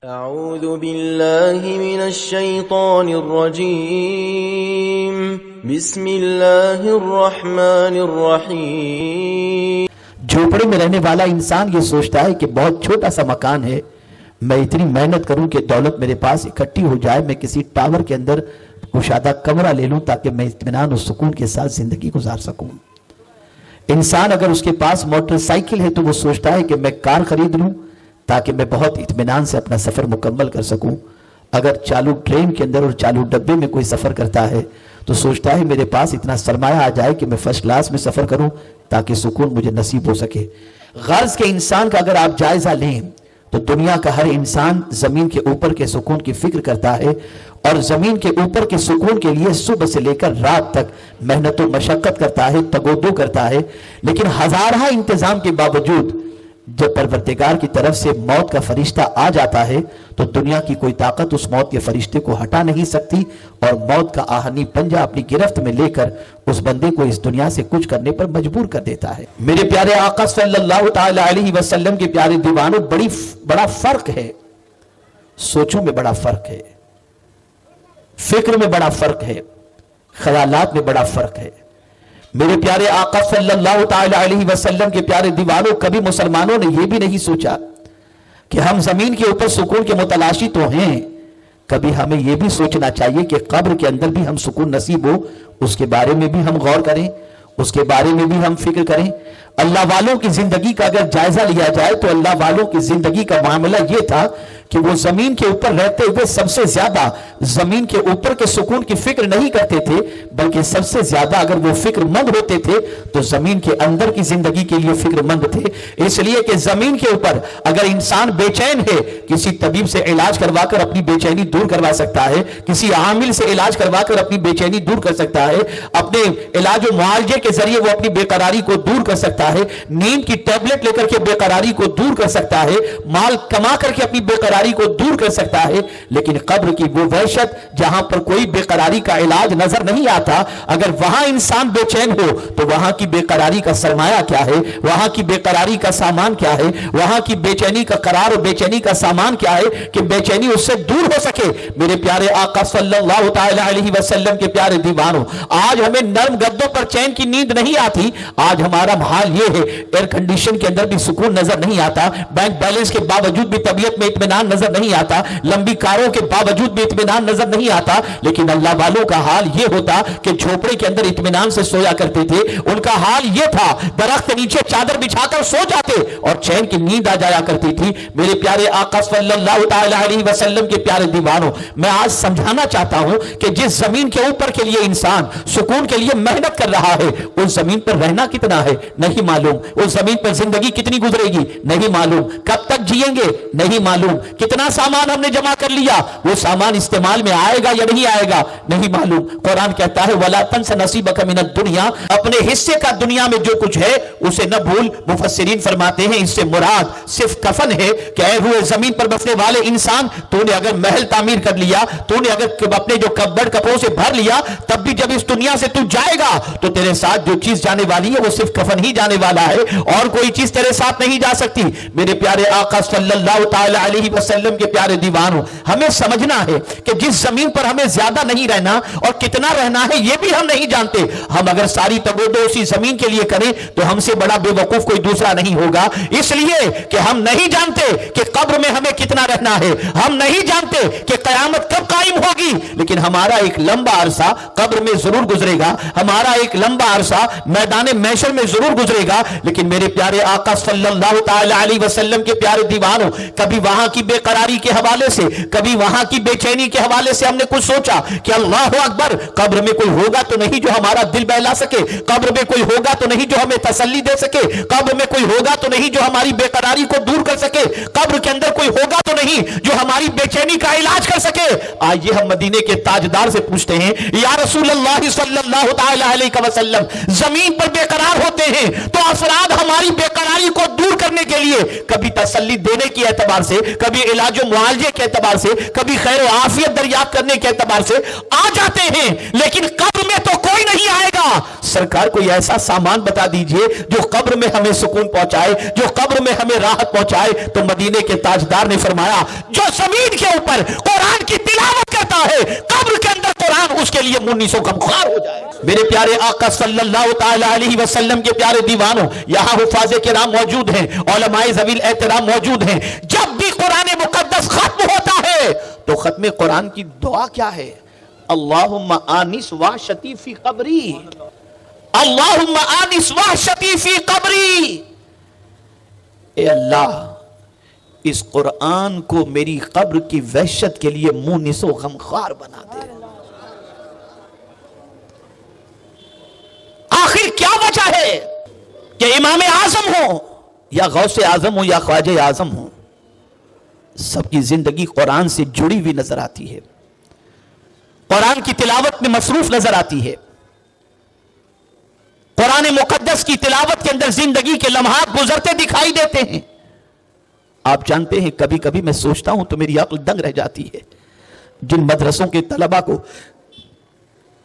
اعوذ باللہ من الشیطان الرجیم بسم اللہ الرحمن الرحیم۔ جھوپڑے میں رہنے والا انسان یہ سوچتا ہے کہ بہت چھوٹا سا مکان ہے، میں اتنی محنت کروں کہ دولت میرے پاس اکٹھی ہو جائے، میں کسی ٹاور کے اندر کشادہ کمرہ لے لوں تاکہ میں اطمینان اور سکون کے ساتھ زندگی گزار سکوں۔ انسان اگر اس کے پاس موٹر سائیکل ہے تو وہ سوچتا ہے کہ میں کار خرید لوں تاکہ میں بہت اطمینان سے اپنا سفر مکمل کر سکوں۔ اگر چالو ٹرین کے اندر اور چالو ڈبے میں کوئی سفر کرتا ہے تو سوچتا ہے میرے پاس اتنا سرمایہ آ جائے کہ میں فرسٹ کلاس میں سفر کروں تاکہ سکون مجھے نصیب ہو سکے۔ غرض کے انسان کا اگر آپ جائزہ لیں تو دنیا کا ہر انسان زمین کے اوپر کے سکون کی فکر کرتا ہے، اور زمین کے اوپر کے سکون کے لیے صبح سے لے کر رات تک محنت و مشقت کرتا ہے، تگودو کرتا ہے، لیکن ہزارہ انتظام کے باوجود جب پروردگار کی طرف سے موت کا فرشتہ آ جاتا ہے تو دنیا کی کوئی طاقت اس موت کے فرشتے کو ہٹا نہیں سکتی، اور موت کا آہنی پنجہ اپنی گرفت میں لے کر اس بندے کو اس دنیا سے کچھ کرنے پر مجبور کر دیتا ہے۔ میرے پیارے آقا صلی اللہ تعالی علیہ وسلم کے پیارے دیوانوں، بڑا فرق ہے، سوچوں میں بڑا فرق ہے، فکر میں بڑا فرق ہے، خیالات میں بڑا فرق ہے۔ میرے پیارے آقا صلی اللہ تعالی علیہ وسلم کے پیارے دیوانوں، کبھی مسلمانوں نے یہ بھی نہیں سوچا کہ ہم زمین کے اوپر سکون کے متلاشی تو ہیں، کبھی ہمیں یہ بھی سوچنا چاہیے کہ قبر کے اندر بھی ہم سکون نصیب ہو، اس کے بارے میں بھی ہم غور کریں، اس کے بارے میں بھی ہم فکر کریں۔ اللہ والوں کی زندگی کا اگر جائزہ لیا جائے تو اللہ والوں کی زندگی کا معاملہ یہ تھا کہ وہ زمین کے اوپر رہتے ہوئے سب سے زیادہ زمین کے اوپر کے سکون کی فکر نہیں کرتے تھے، بلکہ سب سے زیادہ اگر وہ فکر مند ہوتے تھے تو زمین کے اندر کی زندگی کے لیے فکر مند تھے۔ اس لیے کہ زمین کے اوپر اگر انسان بے چین ہے، کسی طبیب سے علاج کروا کر اپنی بے چینی دور کروا سکتا ہے، کسی عامل سے علاج کروا کر اپنی بے چینی دور کر سکتا ہے، اپنے علاج و معالجے کے ذریعے وہ اپنی بے قراری کو دور کر سکتا ہے، نیند کی ٹیبلٹ لے کر کے بے قراری کو دور کر سکتا ہے، مال کما کر کے اپنی بے قراری کو دور کر سکتا ہے، لیکن قبر کی وہ وحشت جہاں پر کوئی بے قراری کا علاج نظر نہیں آتا، اگر وہاں انسان بے چین ہو تو وہاں کی بے قراری کا سرمایہ کیا ہے، وہاں کی بے قراری کا سامان کیا ہے، وہاں کی بے چینی کا قرار اور بے چینی کا سامان کیا ہے کہ بے چینی اس سے دور ہو سکے۔ میرے پیارے آقا صلی اللہ تعالی علیہ وسلم کے پیارے دیوانوں، آج ہمیں نرم گدوں پر چین کی نیند نہیں آتی، آج ہمارا حال یہ ہے ایئر کنڈیشن کے اندر بھی سکون نظر نہیں آتا، بینک بیلنس کے باوجود بھی طبیعت میں اطمینان نظر نہیں آتا، لمبی کاروں کے باوجود بھی اطمینان نظر نہیں آتا، لیکن اللہ والوں کا حال یہ ہوتا کہ جھوپڑے کے اندر اطمینان سے سویا کرتے تھے، ان کا حال یہ تھا درخت کے نیچے چادر بچھا کر سو جاتے اور چین کی نیند آ جایا کرتی تھی۔ میرے پیارے آقا صلی اللہ تعالی علیہ وسلم کے پیارے دیوانوں، میں آج سمجھانا چاہتا ہوں کہ جس زمین کے اوپر کے لیے انسان سکون کے لیے محنت کر رہا ہے، اس زمین پر رہنا کتنا ہے نہیں معلوم، اس زمین پر زندگی کتنی گزرے گی نہیں معلوم، کب تک جئیں گے نہیں معلوم، کتنا سامان ہم نے جمع کر لیا، وہ سامان استعمال میں آئے گا یا نہیں آئے گا نہیں معلوم۔ قرآن کہتا ہے وَلَا تَنْسَ نَصِيبَكَ مِنَ الدُّنْيَا، اپنے حصے کا دنیا میں جو کچھ ہے اسے نہ بھول۔ مفسرین فرماتے ہیں اس سے مراد صرف کفن ہے کہ اے روئے زمین پر بسنے والے انسان، تو نے اگر محل تعمیر کر لیا، تو نے اگر اپنے جو کبڑ کپڑوں سے بھر لیا، تب بھی جب اس دنیا سے تو جائے گا تو تیرے ساتھ جو چیز جانے والی ہے وہ صرف کفن ہی جانے والا ہے، اور کوئی چیز تیرے ساتھ نہیں جا سکتی۔ میرے پیارے آقا صلی اللہ تعالی علیہ وسلم کے پیارے دیوانوں، ہمیں سمجھنا ہے کہ جس زمین پر ہمیں زیادہ نہیں رہنا اور کتنا رہنا ہے یہ بھی ہم نہیں جانتے۔ ہم اگر ساری تگودو اسی زمین کے لیے کریں تو ہم سے بڑا بے وقوف کوئی دوسرا نہیں ہوگا، اس لیے کہ ہم نہیں جانتے کہ قبر میں ہمیں کتنا رہنا ہے، ہم نہیں جانتے کہ قیامت کب قائم ہوگی، لیکن ہمارا ایک لمبا عرصہ قبر میں ضرور گزرے گا، ہمارا ایک لمبا عرصہ میدان محشر میں ضرور گزرے گا، لیکن میرے پیارے آقا صلی اللہ تعالی علیہ وسلم کے پیارے دیوانوں، کبھی وہاں کی بے قراری کے حوالے سے، کبھی وہاں کی بے چینی کے حوالے سے ہم نے کچھ سوچا کہ اللہ اکبر، قبر میں کوئی ہوگا تو نہیں جو ہمارا دل بہلا سکے، قبر میں کوئی ہوگا تو نہیں جو ہمیں تسلی دے سکے، قبر میں کوئی ہوگا تو نہیں جو ہماری بے قراری کو دور کر سکے، قبر کے اندر کوئی ہوگا تو نہیں جو ہماری بے چینی کا علاج کر سکے۔ آئیے ہم مدینے کے تاجدار سے پوچھتے ہیں یا رسول اللہ صلی اللہ تعالی علیہ وسلم، زمین پر بے قرار ہوتے ہیں تو افراد ہماری بے قراری کو دور کرنے کے لیے کبھی تسلی دینے کے اعتبار سے، کبھی علاج و معالجے کے اعتبار سے، کبھی خیر و عافیت دریافت کرنے کے اعتبار سے آ جاتے ہیں، لیکن قبر میں تو کوئی کوئی نہیں آئے گا. سرکار کوئی ایسا سامان بتا دیجئے جو قبر میں ہمیں سکون پہنچائے, جو قبر میں ہمیں راحت پہنچائے. تو مدینے کے تاجدار نے فرمایا جو زمین کے اوپر قرآن کی تلاوت کرتا ہے قبر کے اندر قرآن اس کے لیے مونسوں کا بخار ہو جائے. میرے پیارے آقا صلی اللہ تعالی علیہ وسلم کے پیارے دیوانوں, یہاں حفاظ کرام موجود ہیں, علماء ذوی الاحترام موجود ہیں. جب بھی قرآن مقدس ختم ہوتا ہے تو ختم قرآن کی دعا کیا ہے؟ اللہم آنس وحشتی فی قبری, اللہم آنس وحشتی فی قبری. اے اللہ اس قرآن کو میری قبر کی وحشت کے لیے مونس و غمخوار بنا دے. آخر کیا وجہ ہے کہ امام اعظم ہو یا غوث اعظم ہو یا خواجہ اعظم ہو, سب کی زندگی قرآن سے جڑی ہوئی نظر آتی ہے, قرآن کی تلاوت میں مصروف نظر آتی ہے, قرآن مقدس کی تلاوت کے اندر زندگی کے لمحات گزرتے دکھائی دیتے ہیں. آپ جانتے ہیں کبھی کبھی میں سوچتا ہوں تو میری عقل دنگ رہ جاتی ہے. جن مدرسوں کے طلبہ کو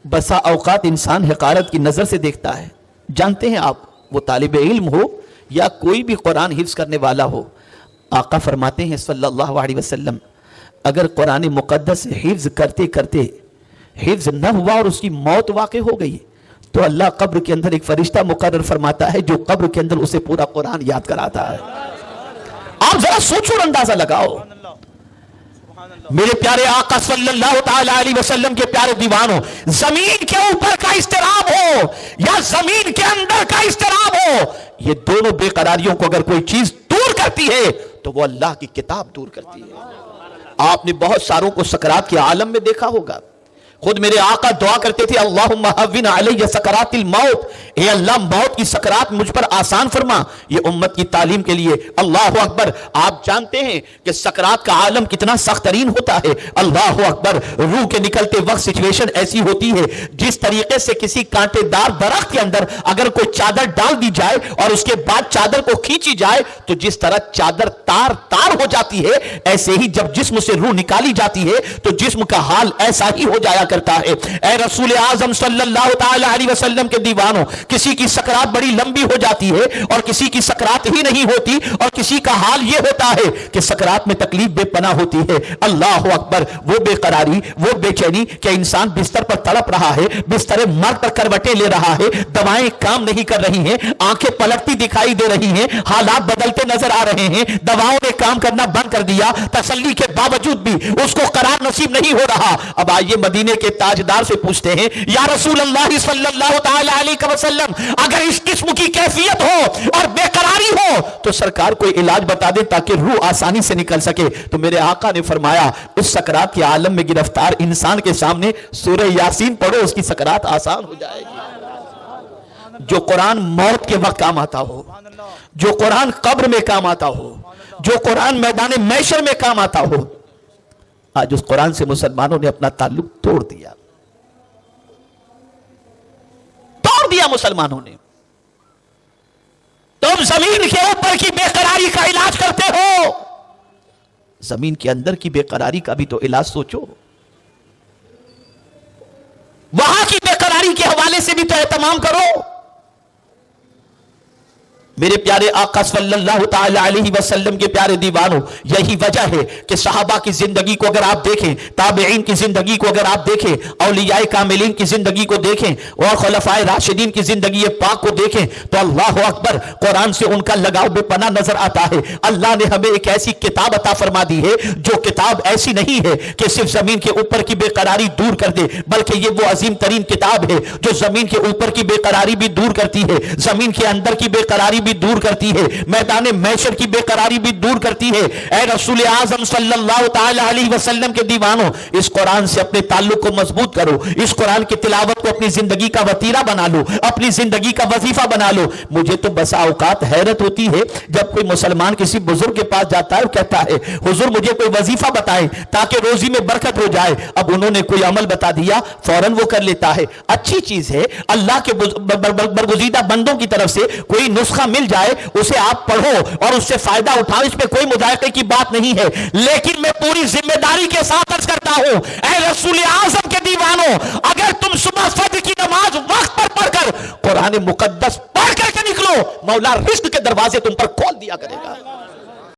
بسا اوقات انسان حقارت کی نظر سے دیکھتا ہے, جانتے ہیں آپ وہ طالب علم ہو یا کوئی بھی قرآن حفظ کرنے والا ہو, آقا فرماتے ہیں صلی اللہ علیہ وسلم اگر قرآن مقدس حفظ کرتے کرتے حفظ نہ ہوا اور اس کی موت واقع ہو گئی تو اللہ قبر کے اندر ایک فرشتہ مقرر فرماتا ہے جو قبر کے اندر اسے پورا قرآن یاد کراتا ہے. آپ ذرا سوچو اور اندازہ لگاؤ. میرے پیارے آقا صلی اللہ تعالی علیہ وسلم کے پیارے دیوانوں, زمین کے اوپر کا اضطراب ہو یا زمین کے اندر کا اضطراب ہو, یہ دونوں بے قراریوں کو اگر کوئی چیز دور کرتی ہے تو وہ اللہ کی کتاب دور کرتی ہے. آپ نے بہت ساروں کو سکرات کے عالم میں دیکھا ہوگا. خود میرے آقا دعا کرتے تھے اللہم ہون علی سکرات الموت, اے اللہ موت کی سکرات مجھ پر آسان فرما. یہ امت کی تعلیم کے لیے. اللہ اکبر. آپ جانتے ہیں کہ سکرات کا عالم کتنا سخت ترین ہوتا ہے. اللہ اکبر. روح کے نکلتے وقت سچویشن ایسی ہوتی ہے جس طریقے سے کسی کانٹے دار درخت کے اندر اگر کوئی چادر ڈال دی جائے اور اس کے بعد چادر کو کھینچی جائے تو جس طرح چادر تار تار ہو جاتی ہے, ایسے ہی جب جسم سے روح نکالی جاتی ہے تو جسم کا حال ایسا ہی ہو جایا کرتا ہے. اے رسول اعظم صلی اللہ تعالی علیہ وسلم کے دیوانوں, کسی کی سکرات بڑی لمبی ہو جاتی ہے اور کسی کی سکرات ہی نہیں ہوتی, اور کسی کا حال یہ ہوتا ہے کہ سکرات میں تکلیف بے پناہ ہوتی ہے. اللہ اکبر. وہ بے قراری, وہ بے چینی کہ انسان بستر پر تڑپ رہا ہے, بستر مرگ پر کروٹیں لے رہا ہے, دوائیں کام نہیں کر رہی ہیں, آنکھیں پلٹتی دکھائی دے رہی ہیں, حالات بدلتے نظر آ رہے ہیں, دواؤں نے کام کرنا بند کر دیا, تسلی کے باوجود بھی اس کو قرار نصیب نہیں ہو رہا. اب آئیے مدینے کے تاجدار سے پوچھتے ہیں یا رسول اللہ صلی اللہ تعالی علیہ وسلم اگر اس قسم کی کیفیت ہو اور بے قراری ہو تو سرکار کوئی علاج بتا دیں تاکہ روح آسانی سے نکل سکے. تو میرے آقا نے فرمایا اس سکرات کے عالم میں گرفتار انسان کے سامنے سورہ یاسین پڑھو, اس کی سکرات آسان ہو جائے گی. جو قرآن موت کے وقت کام آتا ہو, جو قرآن قبر میں کام آتا ہو, جو قرآن میدان محشر میں کام آتا ہو, آج اس قرآن سے مسلمانوں نے اپنا تعلق توڑ دیا مسلمانوں نے. تم زمین کے اوپر کی بے قراری کا علاج کرتے ہو, زمین کے اندر کی بے قراری کا بھی تو علاج سوچو. وہاں کی بے قراری کے حوالے سے بھی تو اہتمام کرو. میرے پیارے آقا صلی اللہ تعالی علیہ وسلم کے پیارے دیوانوں, یہی وجہ ہے کہ صحابہ کی زندگی کو اگر آپ دیکھیں, تابعین کی زندگی کو اگر آپ دیکھیں, اولیاء کاملین کی زندگی کو دیکھیں اور خلفائے راشدین کی زندگی پاک کو دیکھیں تو اللہ اکبر, قرآن سے ان کا لگاؤ بے پناہ نظر آتا ہے. اللہ نے ہمیں ایک ایسی کتاب عطا فرما دی ہے جو کتاب ایسی نہیں ہے کہ صرف زمین کے اوپر کی بے قراری دور کر دے, بلکہ یہ وہ عظیم ترین کتاب ہے جو زمین کے اوپر کی بے قراری بھی دور کرتی ہے, زمین کے اندر کی بے قراری بھی دور کرتی ہے, میدان محشر کی بے قراری بھی دور کرتی ہے. اے رسول اعظم صلی اللہ تعالی علیہ وسلم کے دیوانوں, اس قرآن سے اپنے تعلق کو مضبوط کرو, اس قرآن کی تلاوت کو اپنی زندگی کا وتیرہ بنا لو, اپنی زندگی کا وظیفہ بنا لو. مجھے تو بسا اوقات حیرت ہوتی ہے جب کوئی مسلمان کسی بزرگ کے پاس جاتا ہے اور کہتا ہے حضور مجھے کوئی وظیفہ بتائیں تاکہ روزی میں برکت ہو جائے. اب انہوں نے کوئی عمل بتا دیا, فوراً وہ کر لیتا ہے. اچھی چیز ہے, اللہ کے برگزیدہ بندوں کی طرف سے کوئی نسخہ مل جائے اسے آپ پڑھو اور اس سے فائدہ اٹھاؤ، اس میں کوئی مذائقے کی بات نہیں ہے، لیکن میں پوری ذمہ داری کے ساتھ عرض کرتا ہوں اے رسول اعظم کے دیوانوں، اگر تم صبح فجر کی نماز وقت پر پڑھ کر قرآن مقدس پڑھ کر کے نکلو، مولا رزق کے دروازے تم پر کھول دیا کرے گا۔